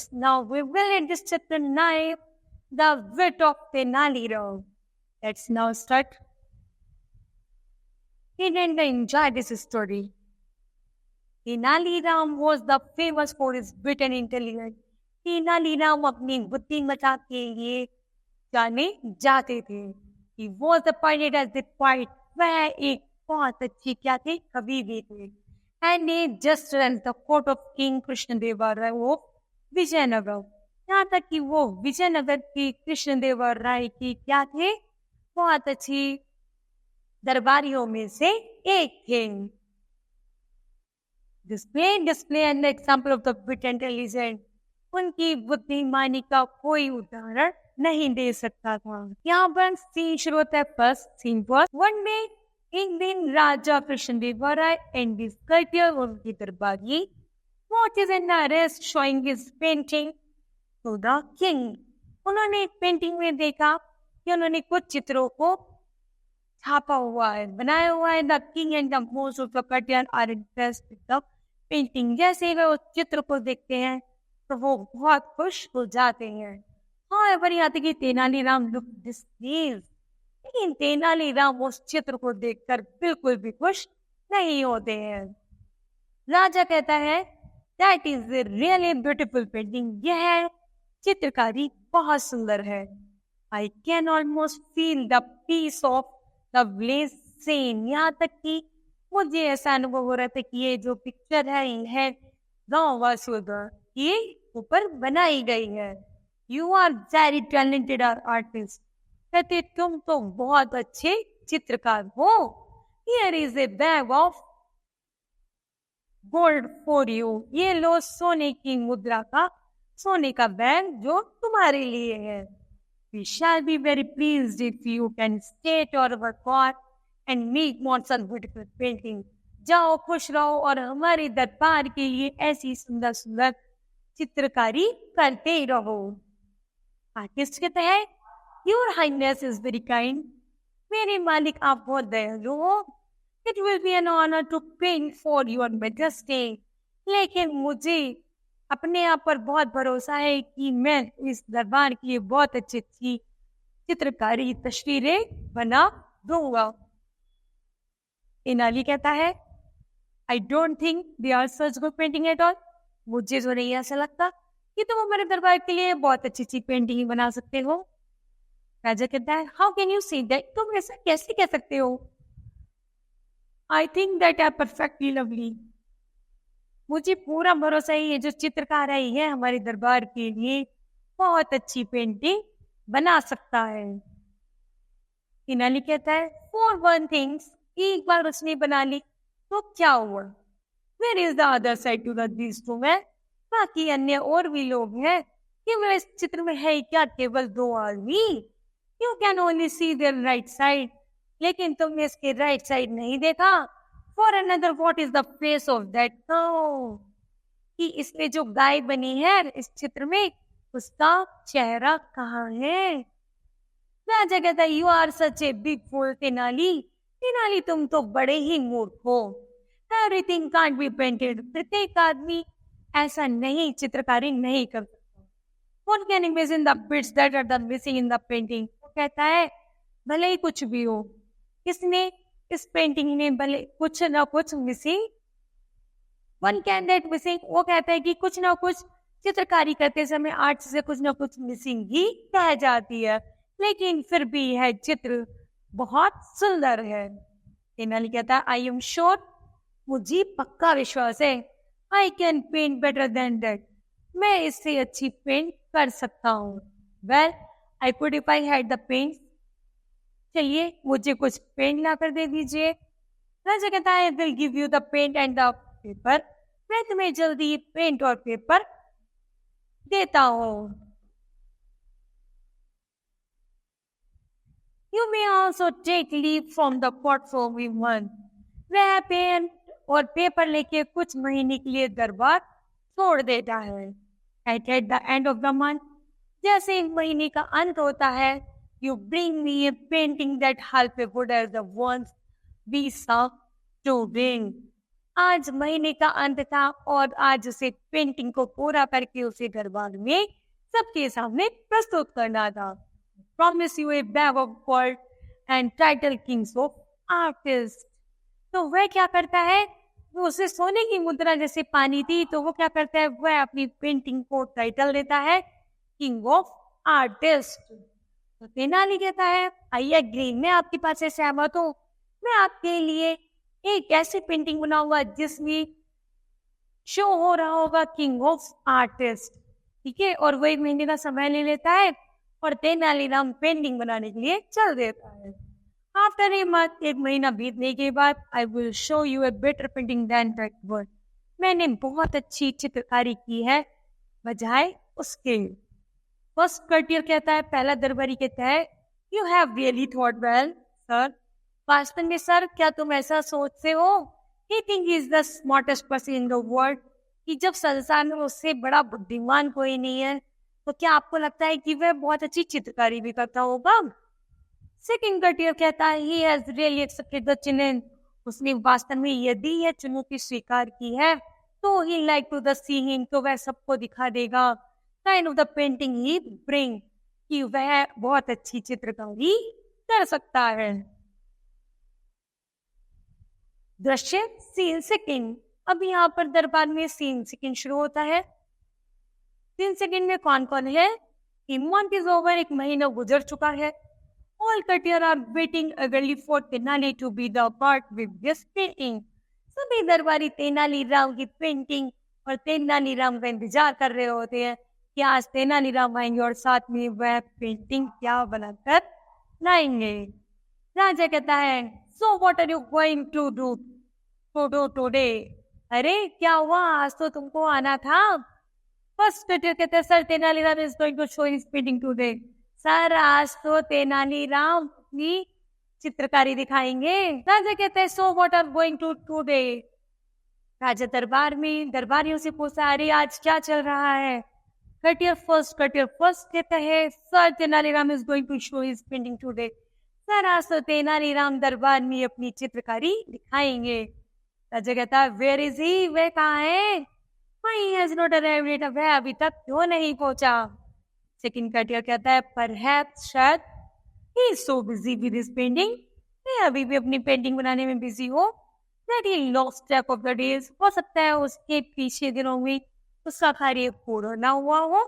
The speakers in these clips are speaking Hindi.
students, now we will read this chapter 9, The Wit of Tenali Rama. Let's now start. He didn't enjoy this story. Tenali Rama was the famous for his wit and intelligence. Tenali Rama अपनी बुद्धिमत्ता के लिए जाने जाते थे. He was appointed as the poet. वह एक बहुत अच्छी क्या थे, कवि भी थे. And he just ran the court of King Krishnadeva Rai of Vijayanagar. यहाँ तक कि वो विजयनगर की कृष्णदेव राय की क्या थे, बहुत अच्छी दरबारियों में से एक थे. Display an example of the wit and intelligence. उनकी बुद्धिमानी का कोई उदाहरण नहीं दे सकता था. यहाँ पर सीन शुरू होता है. First scene first. One day, एक दिन राजा Krishnadeva Raya and his courtier, उनकी दरबारी, noticed an artist showing his painting to the king. उन्होंने पेंटिंग में देखा कि उन्होंने कुछ चित्रों को छापा हुआ है, बनाया हुआ है. The king and the most of the courtier are impressed with the painting. जैसे वे उस चित्र को देखते हैं तो वो बहुत खुश हो जाते हैं. However, यहाँ तक कि तेनालीराम looked displeased. लेकिन तेनालीराम उस चित्र को देखकर बिल्कुल भी खुश नहीं होते हैं. राजा कहता है, That is a really beautiful painting. यह चित्रकारी बहुत सुंदर है. I can almost feel the peace of the village scene. यहाँ तक कि मुझे ऐसा अनुभव हो रहा था कि ये जो पिक्चर है यह गाँव वासियों के ऊपर बनाई गई है. You are very talented artist. कहते तुम तो बहुत अच्छे चित्रकार हो. Here is a bag of gold for you. ये लो सोने की मुद्रा का, सोने का बैग जो तुम्हारे लिए है. We shall be very pleased if you can stay to our court and make more such beautiful painting. जाओ, खुश रहो और हमारे दरबार के लिए ऐसी सुंदर सुंदर चित्रकारी करते रहो. आर्टिस्ट कहते हैं, Your Highness is very kind. मेरे मालिक आप बहुत दयालु हो. It will be an honor to paint for your majesty. लेकिन मुझे अपने आप पर बहुत भरोसा है कि मैं इस दरबार की बहुत अच्छी अच्छी चित्रकारी तस्वीरें बना दूंगा. तेनाली कहता है, I don't think they are such good painting at all. मुझे तो नहीं ऐसा लगता कि तुम हमारे दरबार के लिए बहुत अच्छी अच्छी पेंटिंग बना सकते हो. राजा कहता है, How can you say that? तुम ऐसा कैसे कह सकते हो? I think that are perfectly lovely. मुझे पूरा भरोसा है ये जो चित्रकार है ये हमारे दरबार के लिए बहुत अच्छी पेंटिंग बना सकता है. तेनाली कहता है, For one thing, एक बार उसने बना ली तो क्या हुआ? Where is the other side to these two men? बाकी अन्य और भी लोग हैं. केवल इस चित्र में है क्या केवल दो आदमी? You can only see their right side. लेकिन तुमने इसके राइट साइड नहीं देखा. For another, what is the face of that cow? कि इसमें जो गाय बनी है इस चित्र में उसका चेहरा कहाँ है? राजा कहता है, You are such a big fool, Tenali. Tenali तुम तो बड़े ही मूर्ख हो. Everything can't be painted. प्रत्येक आदमी ऐसा नहीं चित्रकारी नहीं कर सकता. One can imagine the bits that are the missing in the painting. वो कहता है भले ही कुछ भी हो, इसने इस पेंटिंग में भले कुछ ना कुछ मिसिंग. One candidate missing. वो कहता है कि कुछ ना कुछ चित्रकारी करते समय आर्ट से कुछ ना कुछ मिसिंग ही रह जाती है, लेकिन फिर भी यह चित्र बहुत सुंदर है. तेनाली कहता है, आई एम श्योर. मुझे पक्का विश्वास है. I can paint better than that. मैं इससे अच्छी पेंट कर सकता हूँ. Well, I could if I had the paint. चलिए मुझे कुछ पेंट ला कर दे दीजिए. राजा कहता है, will give you the paint and the paper. मैं तुम्हें जल्दी पेंट और पेपर देता हूँ. You may also take leave from the court for we month. वह पेंट और पेपर लेके कुछ महीने के लिए दरबार छोड़ देता है. At the end of the month, जैसे एक महीने का अंत होता है, you bring me a painting that half as good as the ones we saw to bring. आज महीने का अंत था और आज उसे पेंटिंग को पूरा करके उसे दरबार में सबके सामने प्रस्तुत करना था। Promise U A bag of gold and title Kings of artist. तो वह क्या करता है, वो उसे सोने की मुद्रा जैसे पानी थी, तो वो क्या करता है, वह अपनी पेंटिंग को टाइटल देता है किंग ऑफ आर्टिस्ट। तो तेनाली कहता है आई एग्री, मैं आपकी बात से सहमत हूँ। मैं आपके लिए एक ऐसी पेंटिंग बनाऊंगा जिसमें शो हो रहा होगा किंग ऑफ आर्टिस्ट। ठीक है, और वो 1 महीने का समय ले लेता है और तेनालीराम पेंटिंग बनाने के लिए चल देता है। आफ्टर ए मंथ, 1 महीना बीतने के बाद, I will show you a better painting than that one. मैंने बहुत अच्छी चित्रकारी की है बजाय उसके। फर्स्ट कटियर कहता है, पहला दरबारी कहता है you have really thought well sir. वास्तव में सर, क्या तुम ऐसा सोचते हो? He think he is the smartest person in the world, कि जब संसार में उससे बड़ा बुद्धिमान कोई नहीं है, तो क्या आपको लगता है कि वह बहुत अच्छी चित्रकारी भी करता होगा? सेकंड कटियर कहता है he has really accepted the challenge. उसने वास्तव में यदि यह चुनौती स्वीकार की है, तो he like to the see him, तो वह सबको दिखा देगा kind of the painting he bring, कि वह बहुत अच्छी चित्रकारी कर सकता है। दृश्य सीन सेकंड। अब यहाँ पर दरबार में सीन सेकंड शुरू होता है। सीन सेकंड में कौन कौन है? मंथ इज ओवर, 1 महीना गुजर चुका है। All courtiers are waiting eagerly for Tenali to be the part with this painting. सभी दरबारी तेनालीराम की पेंटिंग और तेनालीराम का इंतजार कर रहे होते हैं कि आज तेनालीराम आएंगे और साथ में वह पेंटिंग क्या बनाकर लाएंगे। राजा कहता है so what are you going to do today? अरे क्या हुआ, आज तो तुमको आना था। फर्स्ट कटियर कहते हैं sir, Tenaliram is going to show his painting today. Sir, आज तो तेनालीराम अपनी चित्रकारी दिखाएंगे। राजा कहते हैं so what are going to today? राजा दरबार में दरबारियों से पूछा, अरे आज क्या चल रहा है? कटियर फर्स्ट कहता है sir, Tenaliram is going to show his painting today. Sir, आज तो तेनालीराम दरबार में अपनी चित्रकारी दिखाएंगे। राजा कहता है वेयर इज ही? वह कहाँ है? He has not arrived yet, वह अभी तक क्यों नहीं पहुंचा? सेकंड कटियर कहता है परहैप्स, शायद he is so busy with his painting, वह अभी भी अपनी पेंटिंग बनाने में बिजी हो, that he lost track of the days, हो सकता है उसके पीछे दिनों में उसका कार्य पूरा ना हुआ हो।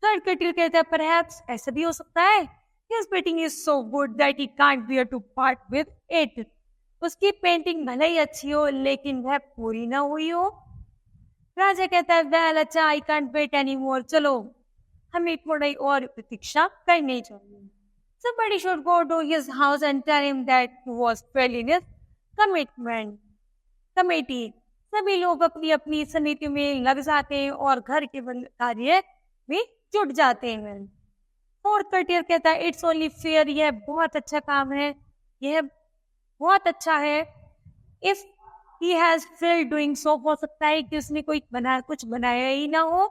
थर्ड कटियर कहता है परहैप्स, ऐसा भी हो सकता है his painting is so good that he can't bear to part with it, उसकी पेंटिंग भले ही अच्छी हो लेकिन वह पूरी ना हुई हो। राजा कहता है वेल, अच्छा, I can't wait any more, चलो हमें थोड़ी और प्रतीक्षा करनी चाहिए। Somebody should go to his house and tell him that he was failing his committee. सभी लोग अपनी अपनी समिति में लग जाते हैं और घर के कार्य में जुट जाते हैं। फोर्थ कटियर कहता है इट्स ओनली फेयर, यह बहुत अच्छा काम है, यह बहुत अच्छा है। If he has failed doing so, हो सकता है कि उसने कुछ बनाया ही ना हो।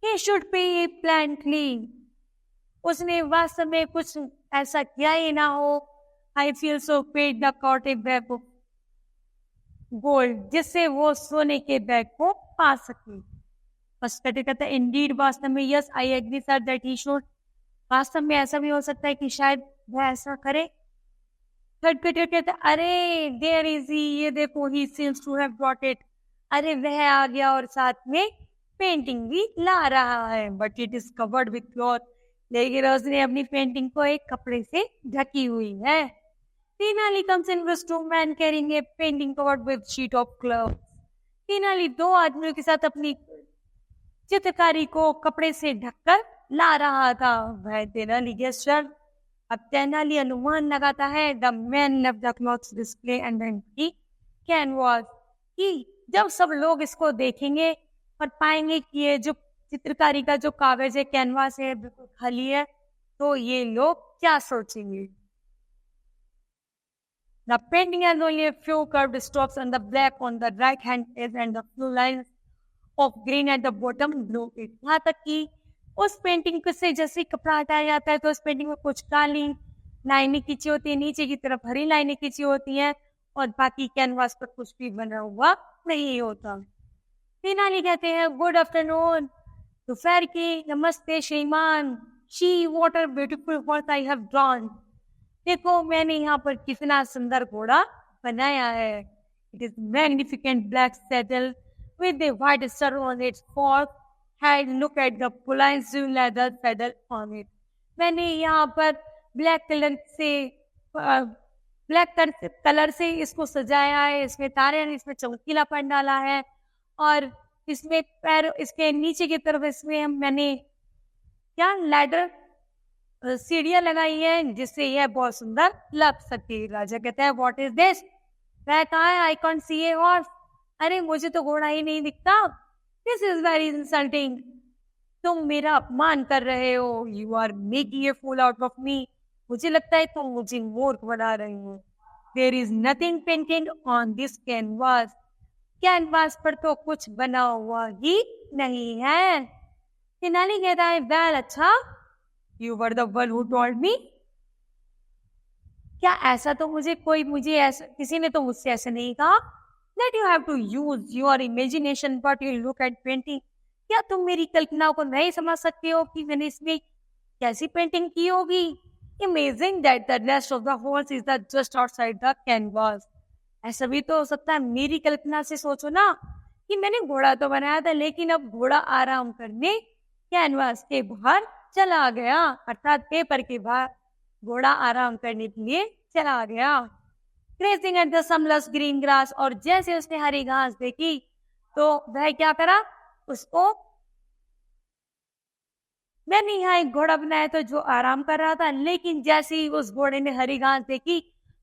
He should pay bluntly, उसने वास्तव में कुछ ऐसा किया ही ना हो। I feel so paid the courted bag of gold, जिससे वो सोने के बैग को पा सके। फर्स्ट कटियर कहता है इंडीड, वास्तव में yes I agree sir that he should, वास्तव में ऐसा भी हो सकता है कि शायद वह ऐसा करे। थर्ड कटियर कहता है अरे देयर इज ही, ये देखो, he seems to have brought it, अरे वह आ गया और साथ में पेंटिंग भी ला रहा है। But it is covered with cloth, लेकिन उसने अपनी पेंटिंग को एक कपड़े से ढकी हुई है। Tenali comes in with 2 men carrying a painting covered with sheet of cloth. Tenali 2 आदमियों के साथ अपनी चित्रकारी को कपड़े से ढककर ला रहा था। वह तेनाली गेस्टर, अब तेनाली अनुमान लगाता है the man left the clothes display and then he canvas, कि जब सब लोग इसको देखेंगे और पाएंगे कि ये जो चित्रकारी का जो कागज है, कैनवास है, बिल्कुल खाली है, तो ये लोग क्या सोचेंगे। The painting has only a few curved strokes on the black on the right hand edge and the few lines of green at the bottom below it. यहाँ तक कि उस पेंटिंग से जैसे कपड़ा हटाया जाता है तो उस पेंटिंग में कुछ काली लाइनें खींची होती है, नीचे की तरफ हरी लाइनें खींची होती हैं और बाकी कैनवास पर कुछ भी बना हुआ नहीं होता। तेनाली कहते हैं गुड आफ्टरनून, दोपहर की नमस्ते श्रीमान, she what a beautiful horse I have drawn. देखो मैंने यहाँ पर कितना सुंदर घोड़ा बनाया है। It is magnificent black saddle with a white star on its forehead. Look at the polished leather saddle on it. मैंने यहाँ पर ब्लैक कलर से इसको सजाया है। इसमें तारे हैं, इसमें चमकीलापन डाला है और इसमें पैर, इसके नीचे की तरफ इसमें मैंने क्या लैडर सीढ़ियां लगाई है जिससे यह बहुत सुंदर लग सके। राजा कहता है व्हाट इज दिस? वह कहा है I can't see a horse. अरे मुझे तो घोड़ा ही नहीं दिखता। This is very insulting. तुम मेरा अपमान कर रहे हो। You are making a fool out of me. मुझे लगता है तुम मुझे मूर्ख बना रही हो। There is nothing painted on this canvas. Canvas पर तो कुछ बना हुआ ही नहीं है। तेनाली कहता है वेल अच्छा, you were the one who told me. क्या ऐसा तो मुझे ऐसा किसी ने तो मुझसे ऐसा नहीं कहा। That you have to use your imagination but you look at painting. क्या तुम मेरी कल्पना को नहीं समझ सकते हो कि मैंने इसमें कैसी पेंटिंग की होगी। Amazing that the rest of the horse is just outside the canvas. ऐसा भी तो हो सकता है मेरी कल्पना से सोचो ना कि मैंने घोड़ा तो बनाया था लेकिन अब घोड़ा आराम करने कैनवास के बाहर चला गया, अर्थात पेपर के बाहर घोड़ा आराम करने के लिए चला गया। Grazing at the sunless green grass, और जैसे उसने हरी घास देखी तो वह क्या करा, उसको मैंने यहाँ एक घोड़ा बनाया था जो आराम कर रहा था, लेकिन जैसे ही उस घोड़े ने हरी घास देखी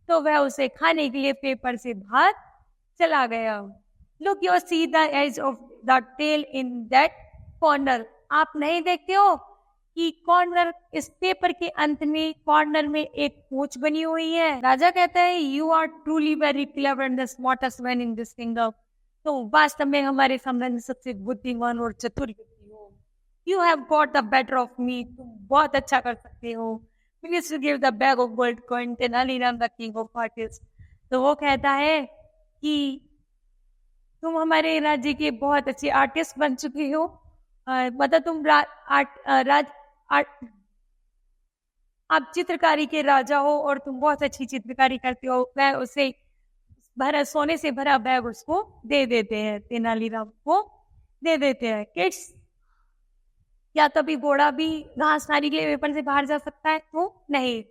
तो वह उसे खाने के लिए पेपर से बाहर चला गया। Look, you see the edge of the tail in that corner. आप नहीं देखते हो कि कॉर्नर, इस पेपर के अंत में कॉर्नर में एक पूंछ बनी हुई है। राजा कहता है you are truly very clever and the smartest man in this kingdom. तो वास्तव में हमारे सामने में सबसे बुद्धिमान और चतुर व्यक्ति हो। You have got the better of me. तुम बहुत अच्छा कर सकते हो। Please give the bag of gold coin Tenaliram the king of artist. तो वो कहता है कि तुम हमारे राज्य के बहुत अच्छे आर्टिस्ट बन चुके हो। मतलब तुम आप चित्रकारी के राजा हो और तुम बहुत अच्छी चित्रकारी करते हो। वह उसे सोने से भरा बैग उसको दे देते हैं, तेनालीराम को दे देते हैं। किड्स, क्या तभी घोड़ा भी घास खाने के लिए पेपर से बाहर जा सकता है? तो नहीं।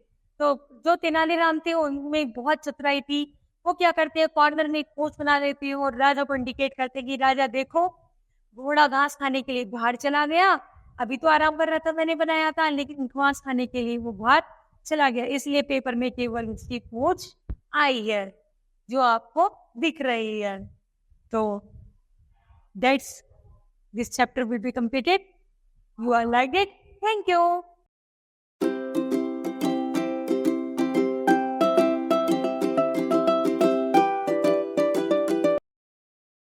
तो जो तेनालीराम थे उनमें बहुत चतुराई थी। वो क्या करते हैं, कॉर्नर में एक पोस्ट बना देते हैं और राजा को इंडिकेट करते हैं कि राजा देखो घोड़ा घास खाने के लिए बाहर चला गया। अभी तो आराम कर रहा था, मैंने बनाया था, लेकिन घास खाने के लिए वो बाहर चला गया, इसलिए पेपर में केवल उसकी पूंछ आई है जो आपको दिख रही है। तो that's this chapter will be completed. You are like it. Thank you.